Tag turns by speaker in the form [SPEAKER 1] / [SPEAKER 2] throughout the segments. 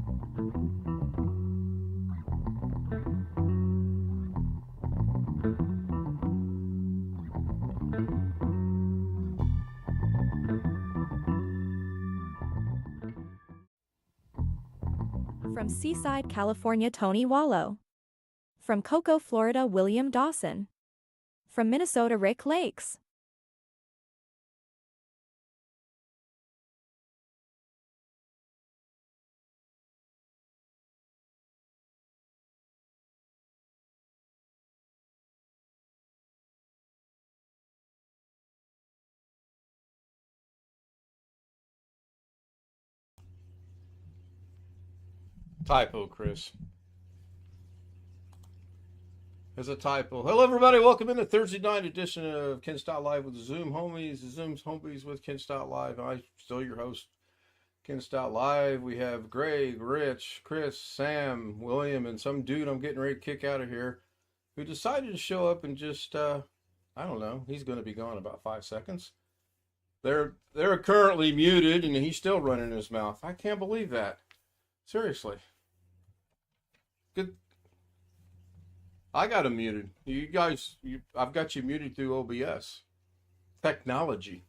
[SPEAKER 1] From Seaside, California, Tony Wallow. From Cocoa, Florida, William Dawson. From Minnesota, Rick Lakes.
[SPEAKER 2] Typo, Chris. There's a typo. Hello, everybody. Welcome in to Thursday night edition of Ken Stout Live with the Z00m Homies. The Z00m Homies with Ken Stout Live. I'm still your host, Ken Stout Live. We have Greg, Rich, Chris, Sam, William, and some dude I'm getting ready to kick out of here who decided to show up and just, I don't know, he's going to be gone in about 5 seconds. They're currently muted, and he's still running his mouth. I can't believe that. Seriously. Good. I got him muted. You guys, I've got you muted through OBS. Technology.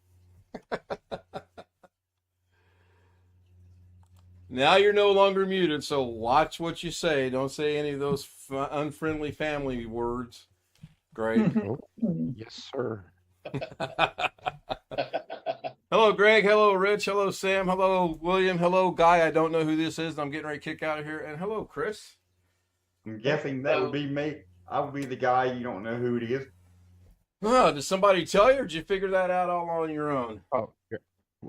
[SPEAKER 2] Now you're no longer muted, so watch what you say. Don't say any of those unfriendly family words. Greg.
[SPEAKER 3] Oh, yes, sir.
[SPEAKER 2] Hello, Greg. Hello, Rich. Hello, Sam. Hello, William. Hello, Guy. I don't know who this is, and I'm getting ready to kick out of here. And hello, Chris.
[SPEAKER 4] I'm guessing that would be me. I would be the guy. You don't know who it is.
[SPEAKER 2] Oh, did somebody tell you, or did you figure that out all on your own?
[SPEAKER 3] Oh,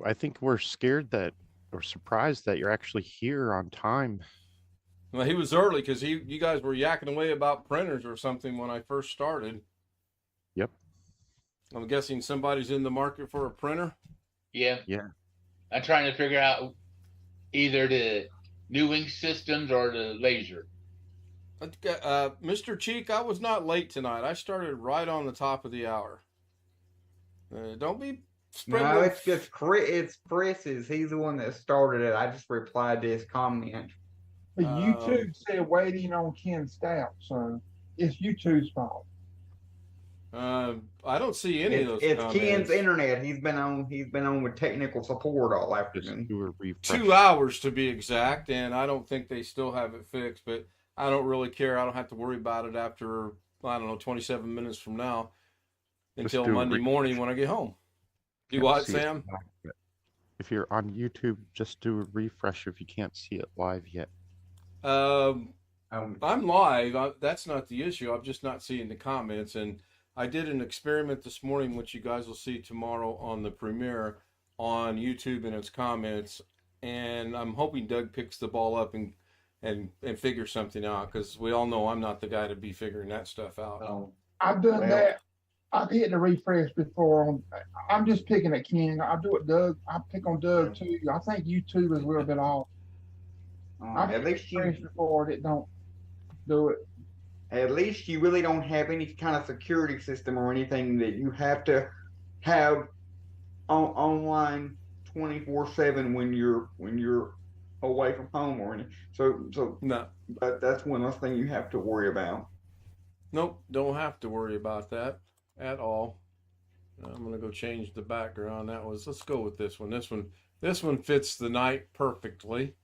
[SPEAKER 3] I think we're scared that, or surprised that you're actually here on time.
[SPEAKER 2] Well, he was early because you guys were yakking away about printers or something when I first started.
[SPEAKER 3] Yep.
[SPEAKER 2] I'm guessing somebody's in the market for a printer.
[SPEAKER 5] Yeah.
[SPEAKER 3] Yeah.
[SPEAKER 5] I'm trying to figure out either the new ink systems or the laser.
[SPEAKER 2] Mr. Cheek, I was not late tonight. I started right on the top of the hour. Don't be spreading.
[SPEAKER 4] No, it's just Chris. It's Chris's. He's the one that started it. I just replied to his comment.
[SPEAKER 6] But YouTube said waiting on Ken Stout, so it's YouTube's fault.
[SPEAKER 2] I don't see any of those.
[SPEAKER 4] It's
[SPEAKER 2] comments.
[SPEAKER 4] Ken's internet. He's been on with technical support all
[SPEAKER 3] Just
[SPEAKER 4] afternoon.
[SPEAKER 3] do a refresh.
[SPEAKER 2] 2 hours to be exact, and I don't think they still have it fixed, but I don't really care. I don't have to worry about it after, I don't know, 27 minutes from now until Monday morning when I get home. Do what, Sam?
[SPEAKER 3] If you're on YouTube, just do a refresh if you can't see it live yet.
[SPEAKER 2] I'm live. That's not the issue. I'm just not seeing the comments, and I did an experiment this morning, which you guys will see tomorrow on the premiere on YouTube and its comments. And I'm hoping Doug picks the ball up and figures something out, because we all know I'm not the guy to be figuring that stuff out.
[SPEAKER 6] I've done that. I've hit the refresh before. I'm just picking at Ken. I'll do it, Doug. I pick on Doug too. I think YouTube is a little bit off.
[SPEAKER 4] At least
[SPEAKER 6] before it don't do it.
[SPEAKER 4] At least you really don't have any kind of security system or anything that you have to have online 24/7 when you're away from home or anything. So
[SPEAKER 2] No.
[SPEAKER 4] But that's one less thing you have to worry about.
[SPEAKER 2] Nope, don't have to worry about that at all. I'm gonna go change the background. Let's go with this one. This one fits the night perfectly.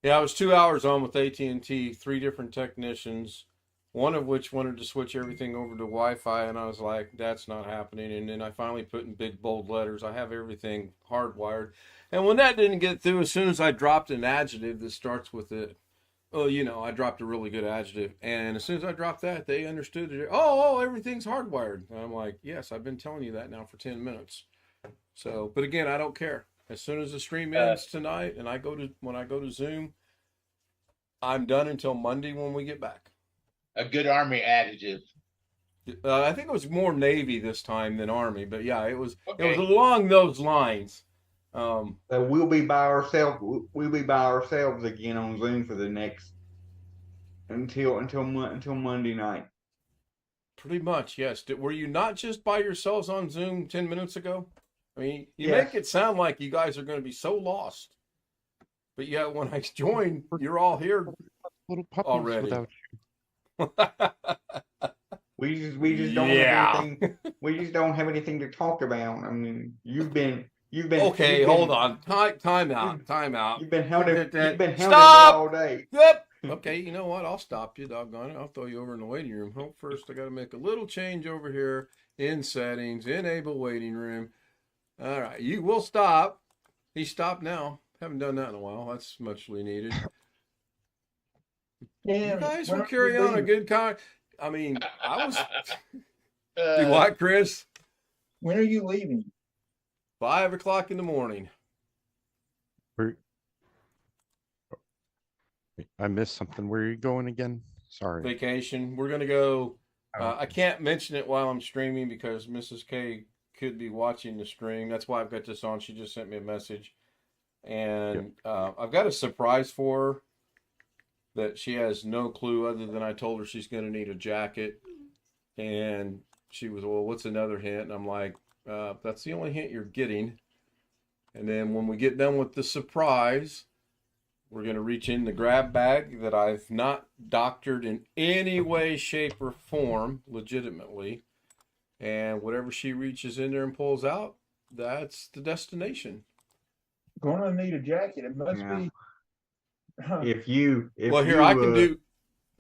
[SPEAKER 2] Yeah, I was 2 hours on with AT&T, 3 different technicians, one of which wanted to switch everything over to Wi-Fi, and I was like, that's not happening. And then I finally put in big bold letters, I have everything hardwired. And when that didn't get through, as soon as I dropped an adjective that starts with it, I dropped a really good adjective. And as soon as I dropped that, they understood it. Oh, everything's hardwired. And I'm like, yes, I've been telling you that now for 10 minutes. So, but again, I don't care. As soon as the stream ends tonight, and when I go to Zoom, I'm done until Monday when we get back.
[SPEAKER 5] A good Army adjective.
[SPEAKER 2] I think it was more Navy this time than Army, but yeah, it was along those lines.
[SPEAKER 4] So we'll be by ourselves. We'll be by ourselves again on Zoom for the next until Monday night.
[SPEAKER 2] Pretty much, yes. Were you not just by yourselves on Zoom 10 minutes ago? I mean, you
[SPEAKER 4] Yes.
[SPEAKER 2] make it sound like you guys are going to be so lost. But yeah, when I joined, you're all here
[SPEAKER 3] Little puppies
[SPEAKER 2] already.
[SPEAKER 3] without
[SPEAKER 4] We just don't have
[SPEAKER 2] Yeah.
[SPEAKER 4] anything. We just don't have anything to talk about. I mean, you've been
[SPEAKER 2] Okay,
[SPEAKER 4] you've
[SPEAKER 2] hold
[SPEAKER 4] been,
[SPEAKER 2] on. Time out. Time out.
[SPEAKER 4] you've been hounding me
[SPEAKER 2] Stop!
[SPEAKER 4] all day.
[SPEAKER 2] Yep. Okay, you know what? I'll stop you, doggone it. I'll throw you over in the waiting room. Oh, first, I got to make a little change over here in settings, enable waiting room. All right, you will stop. He stopped now. Haven't done that in a while. That's muchly needed. You guys will carry on a good I mean, I was. Do what, Chris?
[SPEAKER 6] When are you leaving?
[SPEAKER 2] 5 o'clock in the morning.
[SPEAKER 3] I missed something. Where are you going again? Sorry.
[SPEAKER 2] Vacation. We're gonna go. I can't mention it while I'm streaming because Mrs. K could be watching the stream. That's why I've got this on. She just sent me a message, and I've got a surprise for her that she has no clue other than I told her she's going to need a jacket, and she was, well, what's another hint? And I'm like, that's the only hint you're getting. And then when we get done with the surprise, we're going to reach in the grab bag that I've not doctored in any way, shape, or form, legitimately. And whatever she reaches in there and pulls out, that's the destination.
[SPEAKER 6] Gonna need a jacket. It must be.
[SPEAKER 4] If
[SPEAKER 2] well, here,
[SPEAKER 4] you,
[SPEAKER 2] I can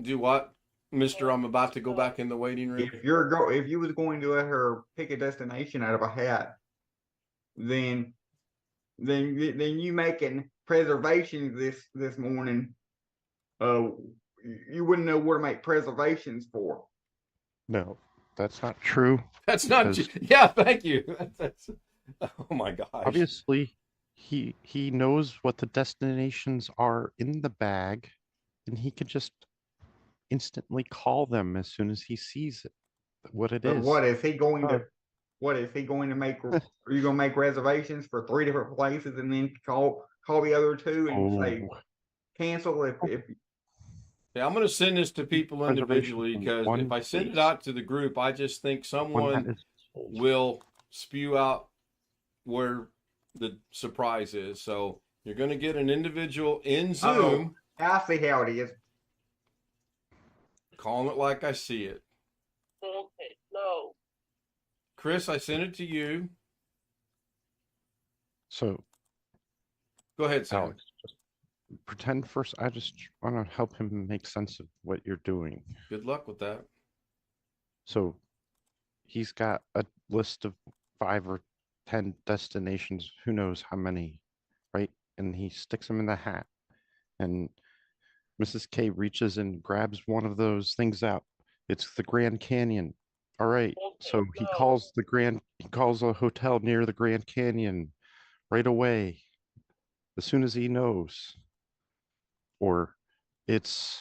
[SPEAKER 2] do what, Mister? I'm about to go back in the waiting room.
[SPEAKER 4] If you was going to let her pick a destination out of a hat, then you making preservations this morning. You wouldn't know where to make preservations for.
[SPEAKER 3] No, that's not true.
[SPEAKER 2] That's not. Yeah, thank you. That's. Oh my gosh.
[SPEAKER 3] Obviously, he knows what the destinations are in the bag, and he can just instantly call them as soon as he sees it. What it is.
[SPEAKER 4] What is he going to? What is he going to make? Are you going to make reservations for 3 different places and then call the other 2 and say cancel if?
[SPEAKER 2] Yeah, I'm going to send this to people individually because if I send it out to the group, I just think someone will spew out where the surprise is. So you're going to get an individual in Zoom.
[SPEAKER 4] I see how it is.
[SPEAKER 2] Calling it like I see it.
[SPEAKER 7] Okay, no.
[SPEAKER 2] Chris, I sent it to you.
[SPEAKER 3] So
[SPEAKER 2] go ahead, Sam.
[SPEAKER 3] Alex, just pretend first. I just want to help him make sense of what you're doing.
[SPEAKER 2] Good luck with that.
[SPEAKER 3] So he's got a list of 5 or 10 destinations, who knows how many, right? And he sticks them in the hat. And Mrs. K reaches and grabs one of those things out. It's the Grand Canyon. All right. So he calls a hotel near the Grand Canyon right away, as soon as he knows. Or it's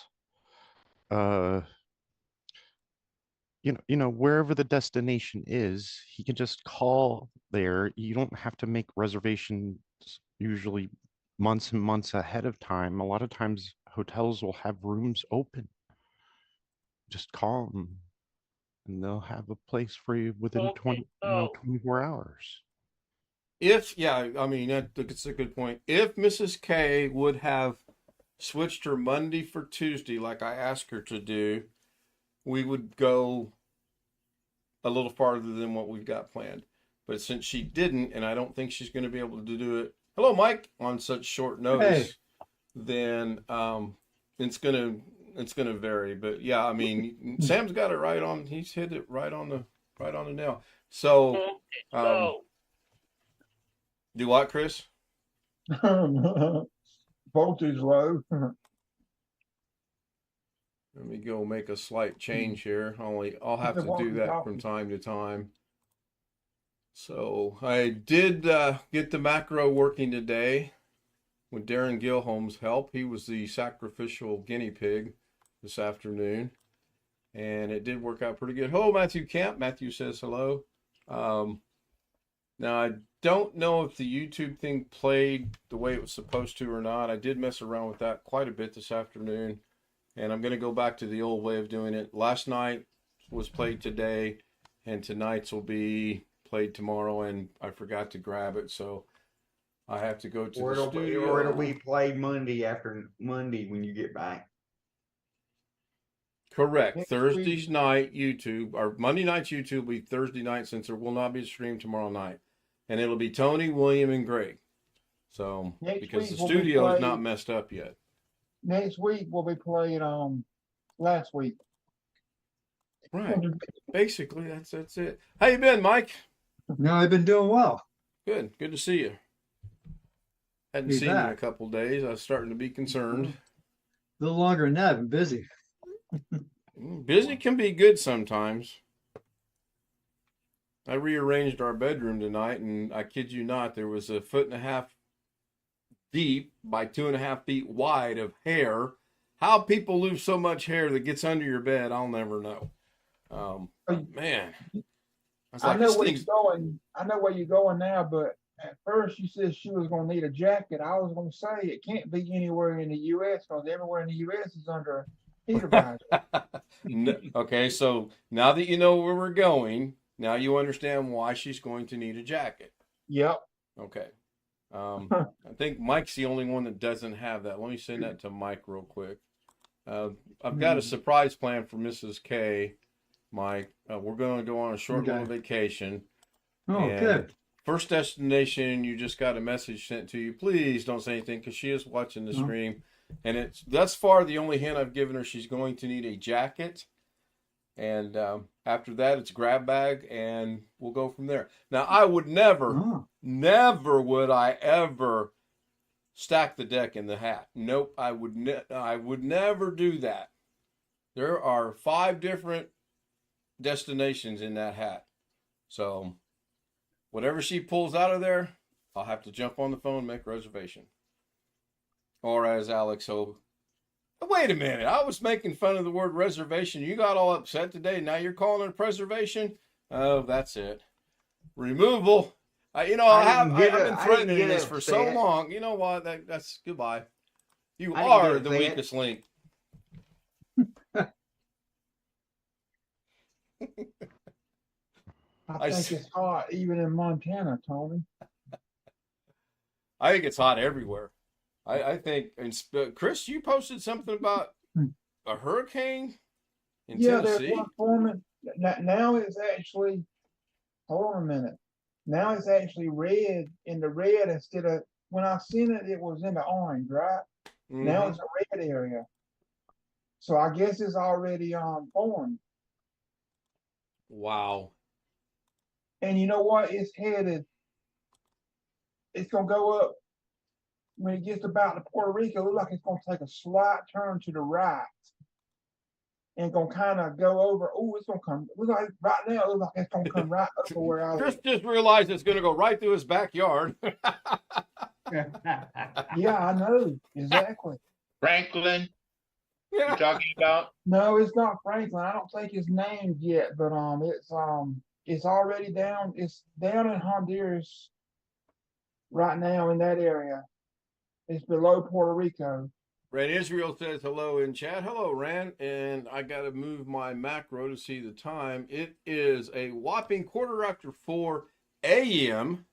[SPEAKER 3] wherever the destination is, he can just call there. You don't have to make reservations usually months and months ahead of time. A lot of times hotels will have rooms open. Just call them and they'll have a place for you within 24 hours.
[SPEAKER 2] I mean, that's a good point. If Mrs. K would have switched her Monday for Tuesday like I asked her to do, we would go a little farther than what we've got planned. But since she didn't, and I don't think she's going to be able to do it, hello, Mike, on such short notice, then it's gonna vary. But yeah, I mean, Sam's got it right on. He's hit it right on the nail. So, do what, Chris?
[SPEAKER 6] Voltage low.
[SPEAKER 2] Let me go make a slight change here. I'll have to do that from time to time. So I did get the macro working today with Darren Gilholm's help. He was the sacrificial guinea pig this afternoon, and it did work out pretty good. Hello, Matthew Camp. Matthew says hello. Now, I don't know if the YouTube thing played the way it was supposed to or not. I did mess around with that quite a bit this afternoon. And I'm going to go back to the old way of doing it. Last night was played today, and tonight's will be played tomorrow, and I forgot to grab it. So I have to go to
[SPEAKER 4] Or
[SPEAKER 2] the
[SPEAKER 4] it'll be
[SPEAKER 2] studio.
[SPEAKER 4] played Monday after Monday when you get back.
[SPEAKER 2] Correct.
[SPEAKER 6] Next
[SPEAKER 2] Thursday's
[SPEAKER 6] week,
[SPEAKER 2] night YouTube, or Monday night's YouTube will be Thursday night, since there will not be a stream tomorrow night. And it'll be Tony, William, and Greg. So,
[SPEAKER 6] next
[SPEAKER 2] because the
[SPEAKER 6] week we'll be
[SPEAKER 2] studio is not
[SPEAKER 6] playing.
[SPEAKER 2] messed up yet.
[SPEAKER 6] Next week we'll be playing last week.
[SPEAKER 2] Right. Basically, that's it. How you been, Mike?
[SPEAKER 8] No, I've been doing well.
[SPEAKER 2] Good. Good to see you. Hadn't
[SPEAKER 8] Be
[SPEAKER 2] seen you in a
[SPEAKER 8] back.
[SPEAKER 2] couple days. I was starting to be concerned.
[SPEAKER 8] A little longer than that. I've been busy.
[SPEAKER 2] Busy can be good sometimes. I rearranged our bedroom tonight, and I kid you not, there was 1.5 feet deep by 2.5 feet wide of hair. How people lose so much hair that gets under your bed, I'll never know. Man, I was
[SPEAKER 6] I
[SPEAKER 2] like,
[SPEAKER 6] know
[SPEAKER 2] this
[SPEAKER 6] where
[SPEAKER 2] thing's
[SPEAKER 6] you're going. I know where you're going now, but at first you said she was going to need a jacket. I was going to say it can't be anywhere in the U.S. because everywhere in the U.S. is under a heat advisory.
[SPEAKER 2] Okay, so now that you know where we're going, now you understand why she's going to need a jacket.
[SPEAKER 6] Yep.
[SPEAKER 2] Okay. I think Mike's the only one that doesn't have that. Let me send that to Mike real quick. I've got a surprise plan for Mrs. K, Mike. We're going to go on a short little vacation.
[SPEAKER 8] Oh,
[SPEAKER 2] And
[SPEAKER 8] good.
[SPEAKER 2] first destination, you just got a message sent to you. Please don't say anything, because she is watching the
[SPEAKER 8] Oh.
[SPEAKER 2] stream. And it's thus far the only hint I've given her. She's going to need a jacket. And after that, it's grab bag, and we'll go from there. Now, I would never,
[SPEAKER 8] Oh,
[SPEAKER 2] never would I ever stack the deck in the hat. Nope, I would never do that. There are 5 different destinations in that hat. So whatever she pulls out of there, I'll have to jump on the phone and make a reservation. Or as Alex Hope, wait a minute, I was making fun of the word reservation. You got all upset today. Now you're calling it a preservation? Oh, that's it. Removal. I've been threatening this for so long. You know what? That's goodbye. You are the weakest link.
[SPEAKER 6] I think it's hot even in Montana, Tony.
[SPEAKER 2] I think it's hot everywhere. I think, and Chris, you posted something about a hurricane in Tennessee.
[SPEAKER 6] There's one forming. Now it's actually, hold on a minute. Now it's actually red, in the red instead of, when I seen it, it was in the orange, right? Now it's a red area. So I guess it's already formed.
[SPEAKER 2] Wow.
[SPEAKER 6] And you know what? It's gonna go up when it gets about to Puerto Rico. It looks like it's gonna take a slight turn to the right and gonna kind of go over. Oh, it's gonna come. Look like right now, it looks like it's gonna come right over where I
[SPEAKER 2] Chris
[SPEAKER 6] live.
[SPEAKER 2] just realized it's going to go right through his backyard.
[SPEAKER 6] Yeah, I know exactly.
[SPEAKER 5] Franklin, you talking about?
[SPEAKER 6] No, it's not Franklin. I don't think it's named yet, but it's already down. It's down in Honduras right now in that area. It's below Puerto Rico.
[SPEAKER 2] Ran Israel says hello in chat. Hello, Ran. And I got to move my macro to see the time. It is a whopping 4:15 a.m.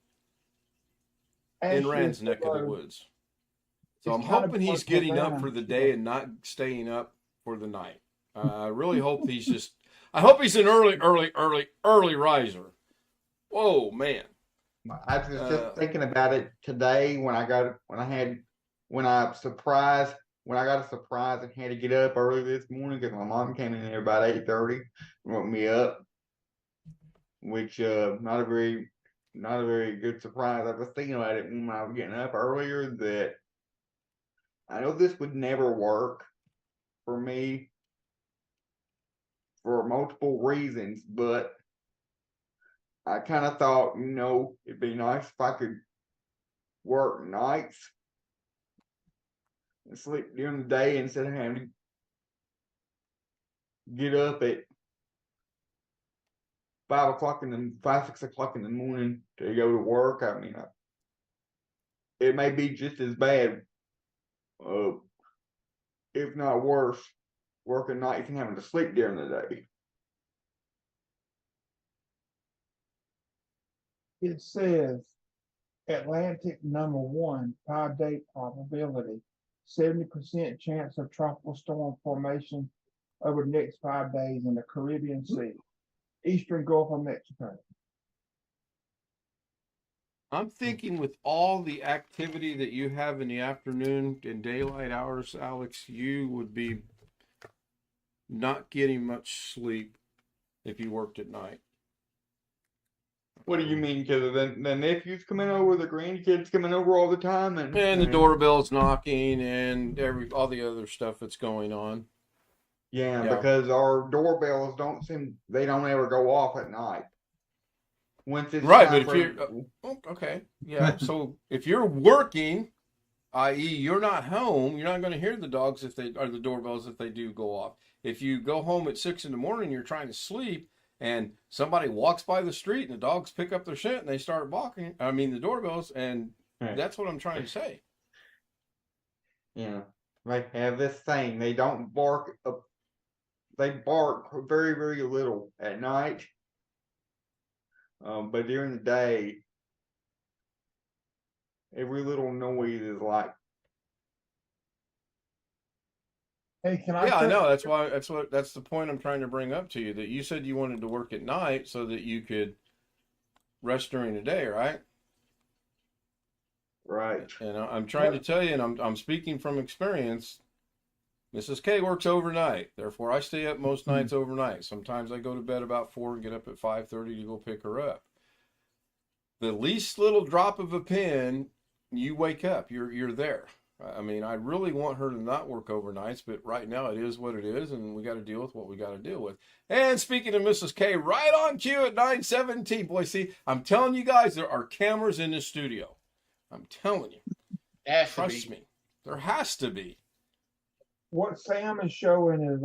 [SPEAKER 2] in Rand's neck of the woods. So I'm hoping he's getting up for the day and not staying up for the night. I really hope I hope he's an early riser. Whoa, man.
[SPEAKER 4] I was just thinking about it today when I got a surprise and had to get up early this morning because my mom came in there about 8:30 and woke me up, which not a very good surprise. I was thinking about it when I was getting up earlier that I know this would never work for me for multiple reasons, but I kind of thought, it'd be nice if I could work nights and sleep during the day instead of having to get up at 6 o'clock in the morning to go to work. I mean, it may be just as bad, if not worse, working nights and having to sleep during the day.
[SPEAKER 6] It says Atlantic #1, 5-day probability, 70% chance of tropical storm formation over the next 5 days in the Caribbean Sea, Eastern Gulf of Mexico.
[SPEAKER 2] I'm thinking with all the activity that you have in the afternoon and daylight hours, Alex, you would be not getting much sleep if you worked at night.
[SPEAKER 4] What do you mean? Because the nephews coming over, the grandkids coming over all the time, and
[SPEAKER 2] the doorbell's knocking and all the other stuff that's going on.
[SPEAKER 4] Yeah,
[SPEAKER 2] Yeah.
[SPEAKER 4] because our doorbells they don't ever go off at night. Once it's
[SPEAKER 2] Right,
[SPEAKER 4] time
[SPEAKER 2] but if
[SPEAKER 4] for,
[SPEAKER 2] you're okay, yeah. So if you're working, i.e., you're not home, you're not going to hear the dogs or the doorbells if they do go off. If you go home at 6 in the morning, you're trying to sleep, and somebody walks by the street and the dogs pick up their scent and they start barking. I mean, the doorbells, and that's what I'm trying to say.
[SPEAKER 4] Yeah, they have this thing. They don't bark. They bark very, very little at night. But during the day, every little noise is like.
[SPEAKER 6] Hey, can I?
[SPEAKER 2] Yeah, I
[SPEAKER 6] tell
[SPEAKER 2] know.
[SPEAKER 6] you-
[SPEAKER 2] That's the point I'm trying to bring up to you. That you said you wanted to work at night so that you could rest during the day, right?
[SPEAKER 4] Right.
[SPEAKER 2] And I'm trying to tell you, and I'm speaking from experience. Mrs. K works overnight, therefore I stay up most nights overnight. Sometimes I go to bed about 4 and get up at 5:30 to go pick her up. The least little drop of a pin, you wake up. You're there. I mean, I really want her to not work overnights, but right now it is what it is, and we got to deal with what we got to deal with. And speaking of Mrs. K, right on cue at 9:17. Boy, see, I'm telling you guys, there are cameras in the studio. I'm telling you. Trust me. There has to be.
[SPEAKER 6] What Sam is showing is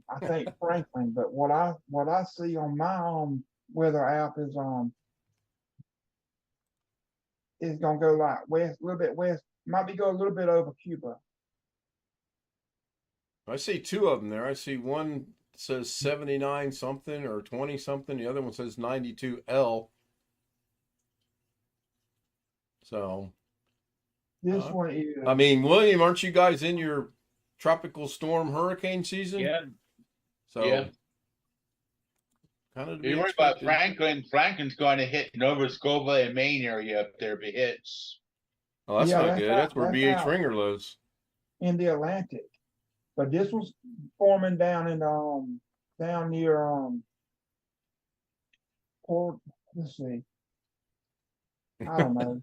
[SPEAKER 6] I think Franklin, but what I see on my weather app is gonna go like west, a little bit west, might be go a little bit over Cuba.
[SPEAKER 2] I see two of them there. I see one says 79 something or 20 something. The other one says 92L. So
[SPEAKER 6] This one is.
[SPEAKER 2] I mean, William, aren't you guys in your tropical storm hurricane season?
[SPEAKER 5] Yeah.
[SPEAKER 2] So
[SPEAKER 5] Yeah.
[SPEAKER 2] kind of.
[SPEAKER 5] You worry about Franklin. Franklin's going to hit Nova Scotia and Maine area up there if it hits.
[SPEAKER 2] Oh, that's not good. That's where BH
[SPEAKER 6] out
[SPEAKER 2] Ringer lives.
[SPEAKER 6] in the Atlantic. But this was forming down in down near Port. Let's see. I don't know.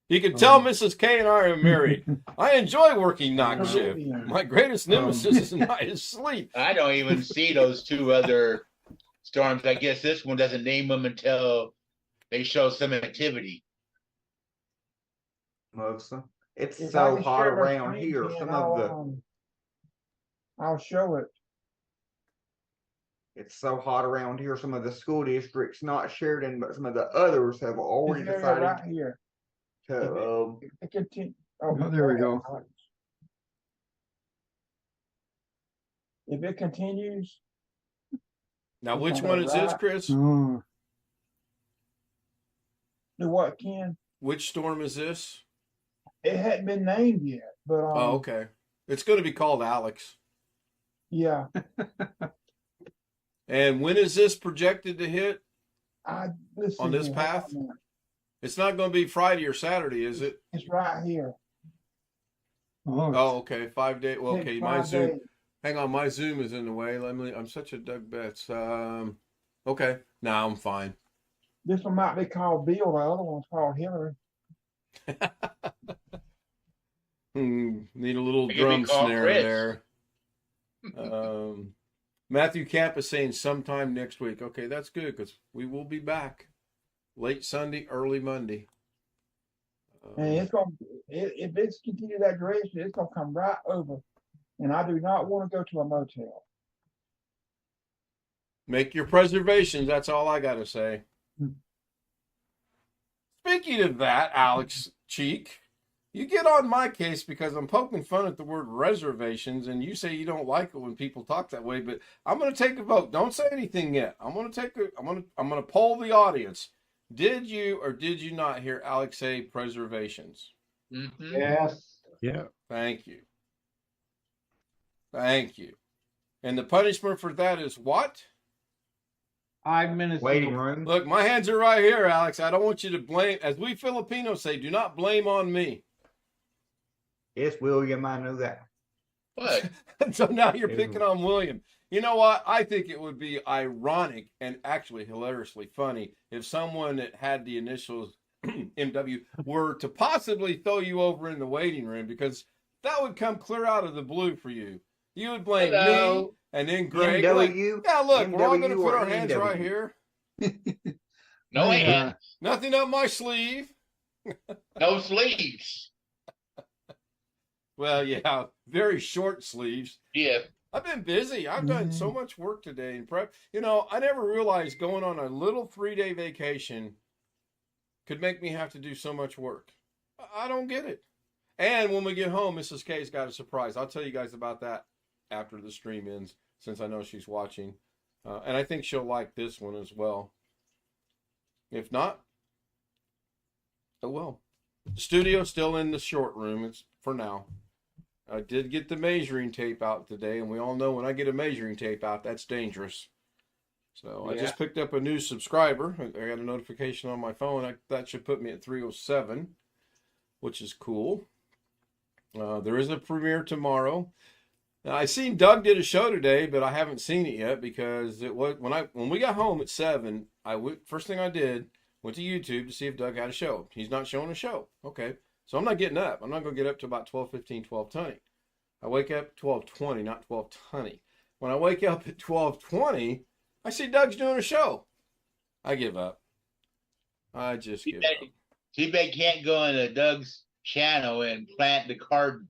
[SPEAKER 2] You can tell Mrs. K and I are married. I enjoy working night shift. My greatest nemesis is sleep.
[SPEAKER 5] I don't even see those two other storms. I guess this one doesn't name them until they show some activity.
[SPEAKER 4] Melissa, it's
[SPEAKER 6] If I
[SPEAKER 4] so
[SPEAKER 6] can
[SPEAKER 4] hot
[SPEAKER 6] share my
[SPEAKER 4] around
[SPEAKER 6] screen,
[SPEAKER 4] here.
[SPEAKER 6] Ken,
[SPEAKER 4] Some of the
[SPEAKER 6] I'll show it.
[SPEAKER 4] It's so hot around here. Some of the school districts, not Sheridan, but some of the others have already
[SPEAKER 6] This area
[SPEAKER 4] decided
[SPEAKER 6] right here.
[SPEAKER 4] to.
[SPEAKER 6] It continue.
[SPEAKER 8] Oh, there we go.
[SPEAKER 6] If it continues.
[SPEAKER 2] Now, which one is this, Chris?
[SPEAKER 8] Oh,
[SPEAKER 6] Do what, Ken?
[SPEAKER 2] Which storm is this?
[SPEAKER 6] It hadn't been named yet, but
[SPEAKER 2] Oh, okay. It's going to be called Alex.
[SPEAKER 6] yeah.
[SPEAKER 2] And when is this projected to hit
[SPEAKER 6] Let's
[SPEAKER 2] on
[SPEAKER 6] see
[SPEAKER 2] this
[SPEAKER 6] here.
[SPEAKER 2] path? It's not going to be Friday or Saturday, is it?
[SPEAKER 6] It's right here.
[SPEAKER 2] Oh, okay. 5 days. Well,
[SPEAKER 6] Next
[SPEAKER 2] okay. My
[SPEAKER 6] 5
[SPEAKER 2] Zoom.
[SPEAKER 6] days.
[SPEAKER 2] Hang on. My Zoom is in the way. I'm such a Doug Betts. Okay. Now I'm fine.
[SPEAKER 6] This one might be called Bill. The other one's called Hillary.
[SPEAKER 2] Need a little
[SPEAKER 5] It could be
[SPEAKER 2] drum
[SPEAKER 5] called
[SPEAKER 2] snare
[SPEAKER 5] Chris.
[SPEAKER 2] there. Matthew Camp is saying sometime next week. Okay, that's good because we will be back late Sunday, early Monday.
[SPEAKER 6] And it's gonna if it's continue that direction, it's gonna come right over. And I do not want to go to a motel.
[SPEAKER 2] Make your preservations. That's all I got to say. Speaking of that, Alex Cheek, you get on my case because I'm poking fun at the word reservations, and you say you don't like it when people talk that way. But I'm going to take a vote. Don't say anything yet. I'm going to poll the audience. Did you or did you not hear Alex say preservations?
[SPEAKER 5] Mm-hmm.
[SPEAKER 8] Yes.
[SPEAKER 3] Yeah.
[SPEAKER 2] Thank you. Thank you. And the punishment for that is what?
[SPEAKER 8] 5 minutes.
[SPEAKER 4] Waiting room.
[SPEAKER 2] Look, my hands are right here, Alex. I don't want you to blame, as we Filipinos say, do not blame on me.
[SPEAKER 4] Yes, William, I know that.
[SPEAKER 5] What?
[SPEAKER 2] So now you're picking on William. You know what? I think it would be ironic and actually hilariously funny if someone that had the initials MW were to possibly throw you over in the waiting room, because that would come clear out of the blue for you. You would blame me
[SPEAKER 5] Hello.
[SPEAKER 2] and then Greg. Like,
[SPEAKER 4] MW,
[SPEAKER 2] yeah, look, we're all going to
[SPEAKER 4] MW
[SPEAKER 2] put
[SPEAKER 4] or
[SPEAKER 2] our hands right
[SPEAKER 4] NW?
[SPEAKER 2] here.
[SPEAKER 5] No
[SPEAKER 8] Yeah.
[SPEAKER 5] hands,
[SPEAKER 2] Nothing up my sleeve.
[SPEAKER 5] no sleeves.
[SPEAKER 2] Well, yeah, very short sleeves.
[SPEAKER 5] Yeah.
[SPEAKER 2] I've been busy. I've done so much work today in prep. You know, I never realized going on a little 3-day vacation could make me have to do so much work. I don't get it. And when we get home, Mrs. K's got a surprise. I'll tell you guys about that after the stream ends, since I know she's watching. And I think she'll like this one as well. If not, oh well. The studio's still in the short room. It's for now. I did get the measuring tape out today, and we all know when I get a measuring tape out, that's dangerous. So I just picked up a new subscriber. I got a notification on my phone. That should put me at 307, which is cool. There is a premiere tomorrow. Now, I seen Doug did a show today, but I haven't seen it yet because it was when we got home at 7. First thing I did, went to YouTube to see if Doug had a show. He's not showing a show. Okay. So I'm not getting up. I'm not going to get up to about 12:15, 12:20. I wake up at 12:20, not 12:20. When I wake up at 12:20, I see Doug's doing a show. I give up. I just give up.
[SPEAKER 5] Too bad can't go on Doug's channel and plant the card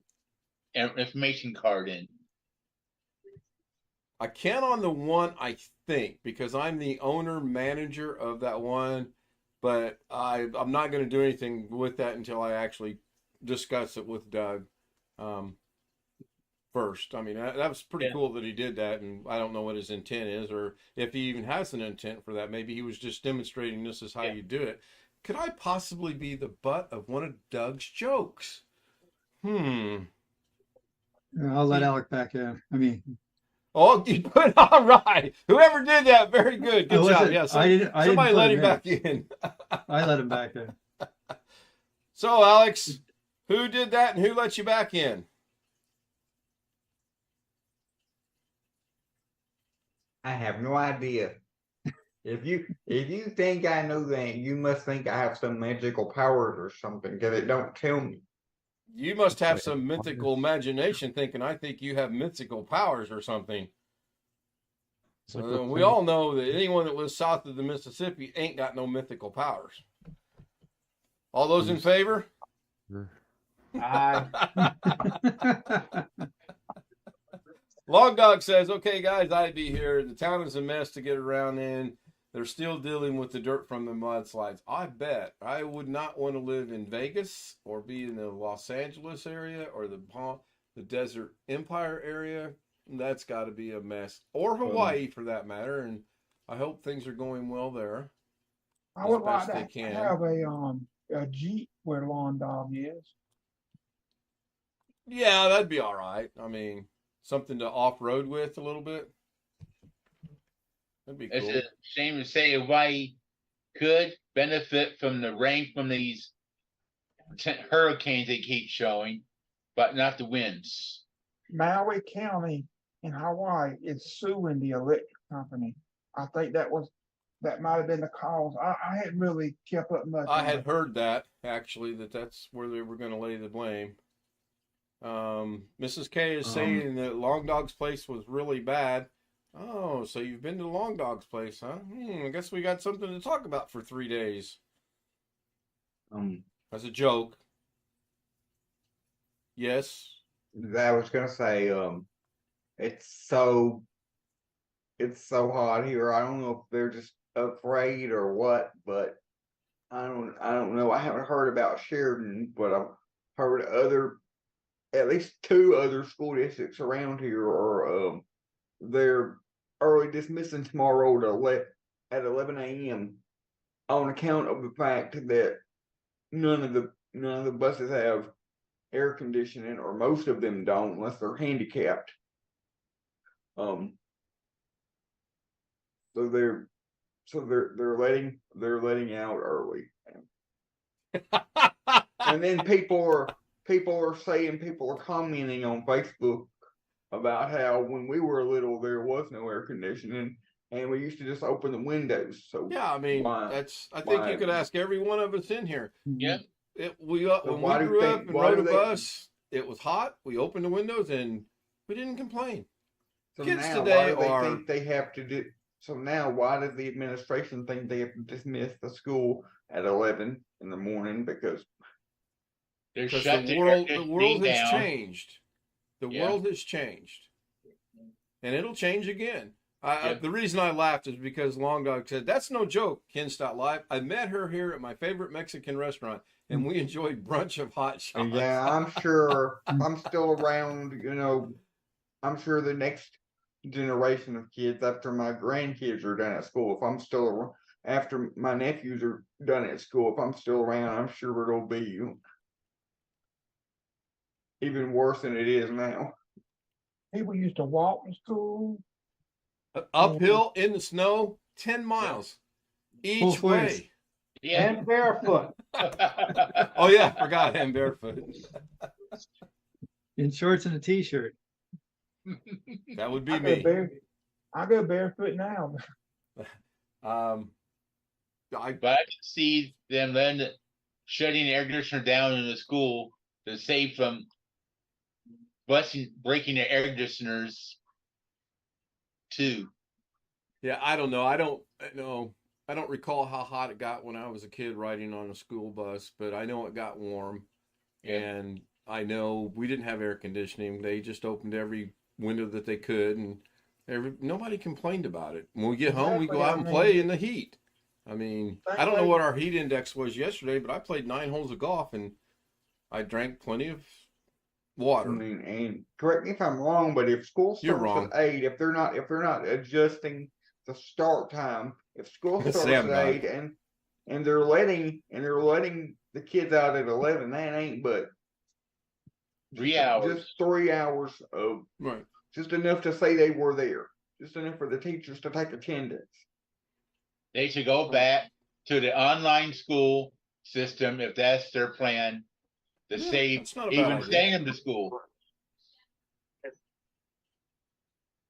[SPEAKER 5] information card in.
[SPEAKER 2] I can on the one, I think, because I'm the owner manager of that one. But I'm not going to do anything with that until I actually discuss it with Doug first. I mean, that was pretty cool that he did that, and I don't know what his intent is, or if he even has an intent for that. Maybe he was just demonstrating this is how you do it. Could I possibly be the butt of one of Doug's jokes?
[SPEAKER 8] I'll let Alec back in. I mean,
[SPEAKER 2] oh, you put all right. Whoever did that, very good. Good job. Yeah,
[SPEAKER 8] I
[SPEAKER 2] somebody
[SPEAKER 8] didn't
[SPEAKER 2] let
[SPEAKER 8] put
[SPEAKER 2] him back in.
[SPEAKER 8] I let him back in.
[SPEAKER 2] So, Alex, who did that and who let you back in?
[SPEAKER 4] I have no idea. If you think I know that, you must think I have some magical powers or something, because it don't tell me.
[SPEAKER 2] You must have some mythical imagination thinking I think you have mythical powers or something. We all know that anyone that lives south of the Mississippi ain't got no mythical powers. All those in favor? Long Dog says, okay, guys, I'd be here. The town is a mess to get around in. They're still dealing with the dirt from the mudslides. I bet I would not want to live in Vegas or be in the Los Angeles area or the Desert Empire area. That's got to be a mess. Or Hawaii, for that matter. And I hope things are going well there.
[SPEAKER 6] I would like to have a Jeep where Lawn Dog is.
[SPEAKER 2] Yeah, that'd be all right. I mean, something to off-road with a little bit. That'd be cool.
[SPEAKER 5] It's a shame to say Hawaii could benefit from the rain from these hurricanes they keep showing, but not the winds.
[SPEAKER 6] Maui County in Hawaii is suing the electric company. I think that might have been the cause. I hadn't really kept up much.
[SPEAKER 2] I had heard that, actually, that's where they were going to lay the blame. Mrs. K is saying that Long Dog's place was really bad. Oh, so you've been to Long Dog's place, huh? I guess we got something to talk about for 3 days. As a joke. Yes.
[SPEAKER 4] I was gonna say, it's so hot here. I don't know if they're just afraid or what, but I don't know. I haven't heard about Sheridan, but I've heard at least 2 other school districts around here are they're early dismissing tomorrow at 11 a.m. on account of the fact that none of the buses have air conditioning, or most of them don't, unless they're handicapped. So they're letting out early, and then people are commenting on Facebook about how when we were little there was no air conditioning and we used to just open the windows. So
[SPEAKER 2] Yeah, I mean,
[SPEAKER 4] why
[SPEAKER 2] I think you could
[SPEAKER 4] why
[SPEAKER 2] ask every one of us in here.
[SPEAKER 5] Yeah.
[SPEAKER 2] When we
[SPEAKER 4] why do
[SPEAKER 2] grew
[SPEAKER 4] they-
[SPEAKER 2] up and
[SPEAKER 4] why
[SPEAKER 2] rode
[SPEAKER 4] do
[SPEAKER 2] a
[SPEAKER 4] they-
[SPEAKER 2] bus, it was hot. We opened the windows and we didn't complain.
[SPEAKER 4] so
[SPEAKER 2] Kids
[SPEAKER 4] now
[SPEAKER 2] today
[SPEAKER 4] why do they
[SPEAKER 2] are-
[SPEAKER 4] think they have to do? So now why does the administration think they have to dismiss the school at 11 in the morning because
[SPEAKER 5] They're
[SPEAKER 2] Because
[SPEAKER 5] shut
[SPEAKER 2] the world has
[SPEAKER 5] down.
[SPEAKER 2] changed. The
[SPEAKER 5] Yeah.
[SPEAKER 2] world has changed, and it'll change again.
[SPEAKER 5] Yeah.
[SPEAKER 2] The reason I laughed is because Long Dog said, "That's no joke." Ken Stout Live. I met her here at my favorite Mexican restaurant, and we enjoyed brunch of hot shots.
[SPEAKER 4] yeah, I'm sure if I'm still around, I'm sure the next generation of kids after my grandkids are done at school, if I'm still around, after my nephews are done at school, if I'm still around, I'm sure it'll be even worse than it is now.
[SPEAKER 6] People used to walk to school.
[SPEAKER 2] Uphill in the snow, 10 miles each
[SPEAKER 8] Both ways.
[SPEAKER 2] way.
[SPEAKER 5] Yeah.
[SPEAKER 6] And barefoot.
[SPEAKER 2] Oh yeah, forgot him barefoot.
[SPEAKER 8] In shorts and a t-shirt.
[SPEAKER 2] That would be
[SPEAKER 6] I go,
[SPEAKER 2] me.
[SPEAKER 6] I go barefoot now.
[SPEAKER 2] I
[SPEAKER 5] But I can see them then shutting the air conditioner down in the school to save from breaking the air conditioners too.
[SPEAKER 2] Yeah, I don't know. I don't know. I don't recall how hot it got when I was a kid riding on a school bus, but I know it got warm.
[SPEAKER 5] Yeah.
[SPEAKER 2] And I know we didn't have air conditioning. They just opened every window that they could, and nobody complained about it. When we get home, we go out and play in the heat. I mean, I don't know what our heat index was yesterday, but I played 9 holes of golf and I drank plenty of
[SPEAKER 4] I
[SPEAKER 2] water.
[SPEAKER 4] mean, and correct me if I'm wrong, but if school
[SPEAKER 2] You're
[SPEAKER 4] starts
[SPEAKER 2] wrong.
[SPEAKER 4] at 8, if they're not adjusting the start time, if school starts
[SPEAKER 2] Sam
[SPEAKER 4] at 8 and they're letting the kids out at 11, that ain't but
[SPEAKER 5] 3 hours.
[SPEAKER 4] just 3 hours of
[SPEAKER 2] Right.
[SPEAKER 4] just enough to say they were there, just enough for the teachers to take attendance.
[SPEAKER 5] They should go back to the online school system if that's their plan to
[SPEAKER 2] Yeah,
[SPEAKER 5] save
[SPEAKER 2] that's not a bad
[SPEAKER 5] even
[SPEAKER 2] idea.
[SPEAKER 5] staying in the school.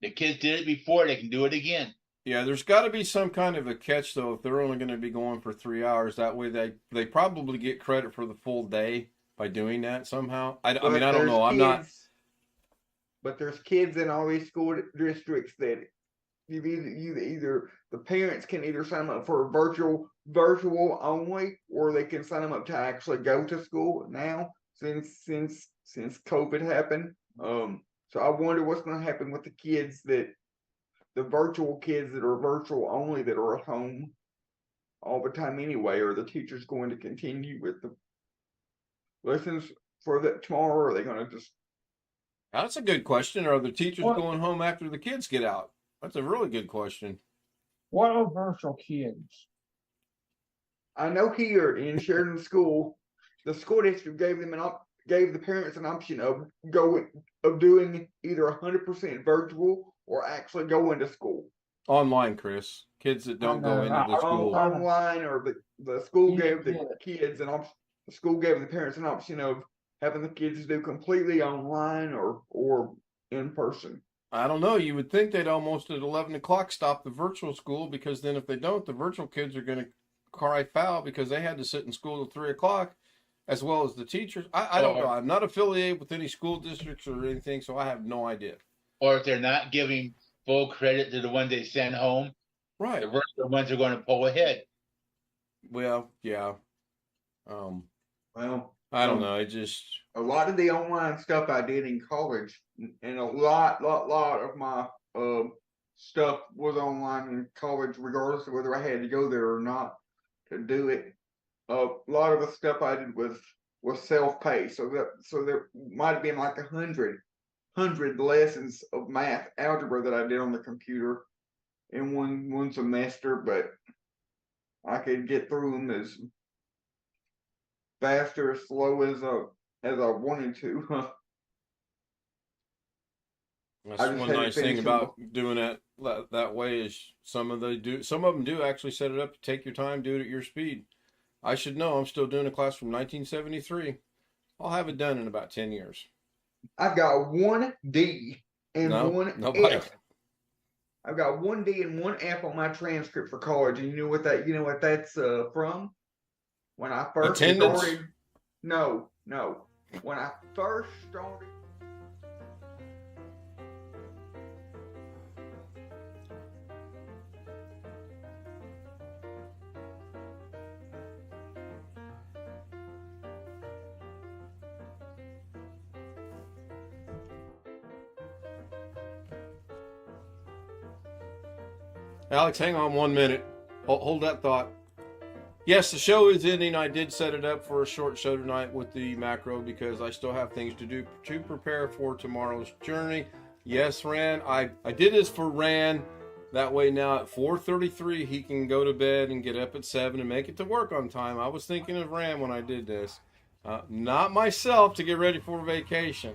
[SPEAKER 5] The kids did it before, they can do it again.
[SPEAKER 2] Yeah, there's got to be some kind of a catch, though, if they're only going to be going for 3 hours. That way they probably get credit for the full day by doing that somehow. I mean, I don't know. I'm not.
[SPEAKER 4] But there's kids in all these school districts that you either the parents can either sign them up for virtual only, or they can sign them up to actually go to school now since COVID happened. So I wonder what's going to happen with the virtual kids that are virtual only, that are at home all the time anyway. Are the teachers going to continue with the lessons for that tomorrow, or are they going to just?
[SPEAKER 2] That's a good question. Are the teachers
[SPEAKER 6] What?
[SPEAKER 2] going home after the kids get out? That's a really good question.
[SPEAKER 6] What are virtual kids?
[SPEAKER 4] I know here in Sheridan School, the school district gave the parents an option of doing either 100% virtual or actually going to school.
[SPEAKER 2] Online, Chris. Kids that don't go into the school.
[SPEAKER 4] Online, or the school
[SPEAKER 6] Yeah,
[SPEAKER 4] gave the
[SPEAKER 6] yeah.
[SPEAKER 4] kids an option. The school gave the parents an option of having the kids do completely online or in person.
[SPEAKER 2] I don't know. You would think they'd almost at 11 o'clock stop the virtual school, because then if they don't, the virtual kids are going to cry foul because they had to sit in school till 3 o'clock, as well as the teachers. I don't know. I'm not affiliated with any school districts or anything, so I have no idea.
[SPEAKER 5] Or if they're not giving full credit to the ones they send home,
[SPEAKER 2] Right.
[SPEAKER 5] the virtual ones are going to pull ahead.
[SPEAKER 2] Well, yeah.
[SPEAKER 4] Well,
[SPEAKER 2] I don't know. It just.
[SPEAKER 4] a lot of the online stuff I did in college, and a lot of my stuff was online in college, regardless of whether I had to go there or not to do it. A lot of the stuff I did was self-paced, so there might have been like 100 lessons of math algebra that I did on the computer in one semester, but I could get through them as fast or as slow as I wanted to.
[SPEAKER 2] That's
[SPEAKER 4] I just
[SPEAKER 2] one
[SPEAKER 4] had to
[SPEAKER 2] nice thing
[SPEAKER 4] finish them.
[SPEAKER 2] about doing that way is some of them do actually set it up to take your time, do it at your speed. I should know. I'm still doing a class from 1973. I'll have it done in about 10 years.
[SPEAKER 4] I've got one D and one
[SPEAKER 2] nobody.
[SPEAKER 4] F. I've got one D and one F on my transcript for college, and you know what that's from? When I first
[SPEAKER 2] Attendance?
[SPEAKER 4] started. No. When I first started.
[SPEAKER 2] Alex, hang on 1 minute. Hold that thought. Yes, the show is ending. I did set it up for a short show tonight with the macro because I still have things to do to prepare for tomorrow's journey. Yes, Ran, I did this for Ran. That way now at 4:33 he can go to bed and get up at 7 and make it to work on time. I was thinking of Ran when I did this. Not myself to get ready for vacation.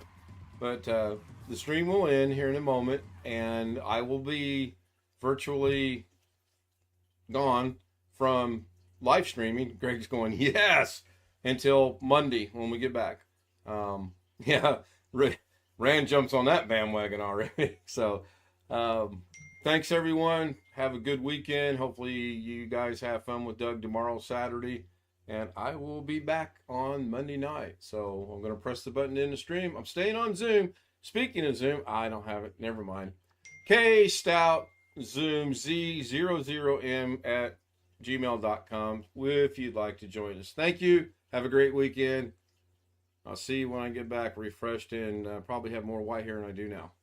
[SPEAKER 2] But the stream will end here in a moment and I will be virtually gone from live streaming. Greg's going, yes, until Monday when we get back. Yeah, Rand jumps on that bandwagon already. So thanks everyone. Have a good weekend. Hopefully you guys have fun with Doug tomorrow, Saturday, and I will be back on Monday night. So I'm going to press the button in the stream. I'm staying on Zoom. Speaking of Zoom, I don't have it. Never mind. Stout Zoom Z00m at gmail.com if you'd like to join us. Thank you. Have a great weekend. I'll see you when I get back refreshed and probably have more white hair than I do now.